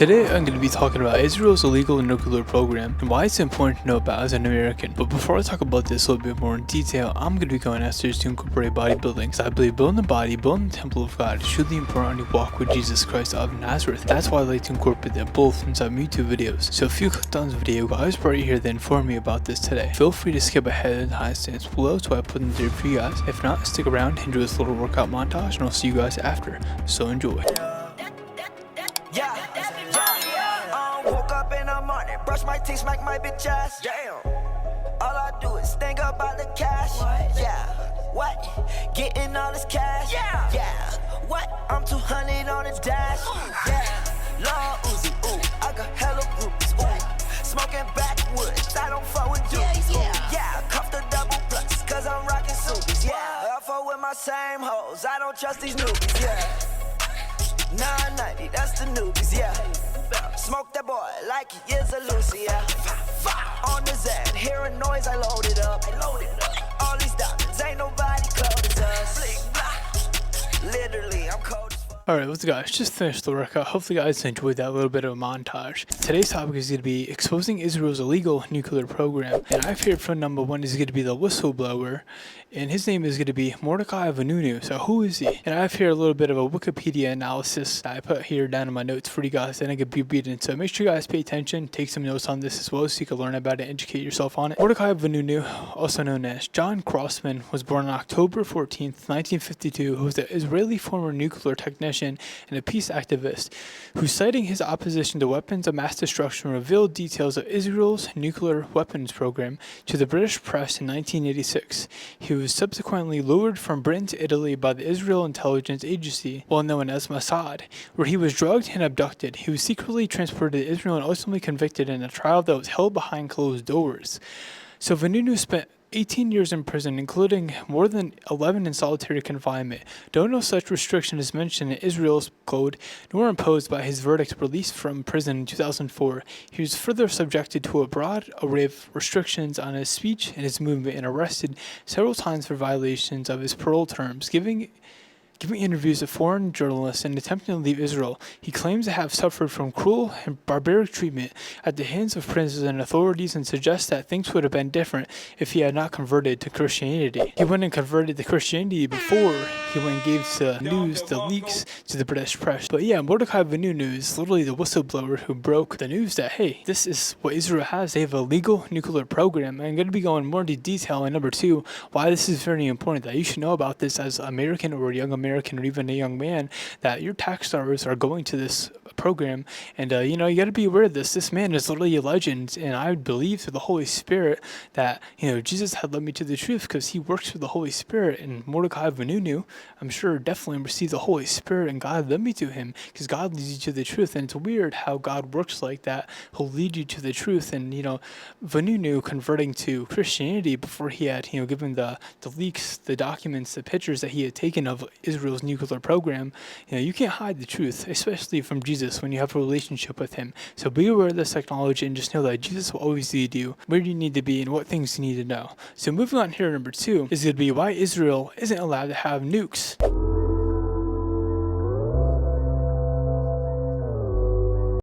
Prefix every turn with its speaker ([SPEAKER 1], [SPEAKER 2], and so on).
[SPEAKER 1] Today I'm going to be talking about Israel's illegal nuclear program and why it's important to know about as an American. But before I talk about this a little bit more in detail, I'm going to be going after to incorporate bodybuilding, because I believe building the body, building the temple of God is truly important when you walk with Jesus Christ of Nazareth. That's why I like to incorporate them both inside my YouTube videos. So if you clicked on this video, guys, right here that informed me about this today, feel free to skip ahead in the timestamps below to what I put in there for you guys. If not, stick around and enjoy this little workout montage, and I'll see you guys after. So enjoy.
[SPEAKER 2] Woke up in the morning, brush my teeth, smack my bitch ass. Damn. All I do is think about the cash. What? Yeah. What? Getting all this cash. Yeah. Yeah. What? I'm 200 on the dash. Yeah. Long Uzi. Ooh. I got hella groups. Ooh. Smoking backwoods. I don't fuck with dudes. Yeah. Cuff the double plus, cause I'm rocking supers. Yeah. I fuck with my same hoes. I don't trust these newbies. Yeah. 990, that's the newbies. Yeah. Smoke that boy like he is a Lucy, yeah. On the Zen, hear a noise, I load it up. All these diamonds, ain't nobody cold as us. Literally, I'm cold as fuck.
[SPEAKER 1] Alright, what's up guys, just finished the workout. Hopefully you guys enjoyed that little bit of a montage. Today's topic is going to be exposing Israel's illegal nuclear program. And I've heard from number one is going to be the whistleblower. And his name is going to be Mordechai Vanunu. So who is he? And I've here a little bit of a Wikipedia analysis that I put here down in my notes for you guys, and I could be reading. So make sure you guys pay attention, take some notes on this as well, so you can learn about it, educate yourself on it. Mordechai Vanunu, also known as John Crossman, was born on October 14th, 1952, who was an Israeli former nuclear technician and a peace activist, who, citing his opposition to weapons of mass destruction, revealed details of Israel's nuclear weapons program to the British press in 1986. He was subsequently lured from Britain to Italy by the Israel Intelligence Agency, well known as Mossad, where he was drugged and abducted. He was secretly transported to Israel and ultimately convicted in a trial that was held behind closed doors. So Vanunu spent 18 years in prison, including more than 11 in solitary confinement. Though no such restriction is mentioned in Israel's code, nor imposed by his verdict released from prison in 2004, he was further subjected to a broad array of restrictions on his speech and his movement, and arrested several times for violations of his parole terms, giving interviews to foreign journalists and attempting to leave Israel. He claims to have suffered from cruel and barbaric treatment at the hands of princes and authorities, and suggests that things would have been different if he had not converted to Christianity. He went and converted to Christianity before he went and gave the news, the leaks, to the British press. But yeah, Mordechai Vanunu is literally the whistleblower who broke the news that, hey, this is what Israel has. They have a legal nuclear program. And I'm going to be going more into detail in number two, why this is very important, that you should know about this as an American or a young American or even a young man, that your tax dollars are going to this program. And you know, you got to be aware of this. This man is literally a legend, and I believe through the Holy Spirit that, you know, Jesus had led me to the truth, because he works through the Holy Spirit. And Mordechai Vanunu, I'm sure, definitely received the Holy Spirit, and God led me to him, because God leads you to the truth. And it's weird how God works like that. He'll lead you to the truth. And you know, Vanunu converting to Christianity before he had, you know, given the leaks, the documents, the pictures that he had taken of Israel's nuclear program. You know, you can't hide the truth, especially from Jesus, when you have a relationship with him. So be aware of this technology, and just know that Jesus will always lead you where you need to be and what things you need to know. So moving on here, number two is going to be why Israel isn't allowed to have nukes.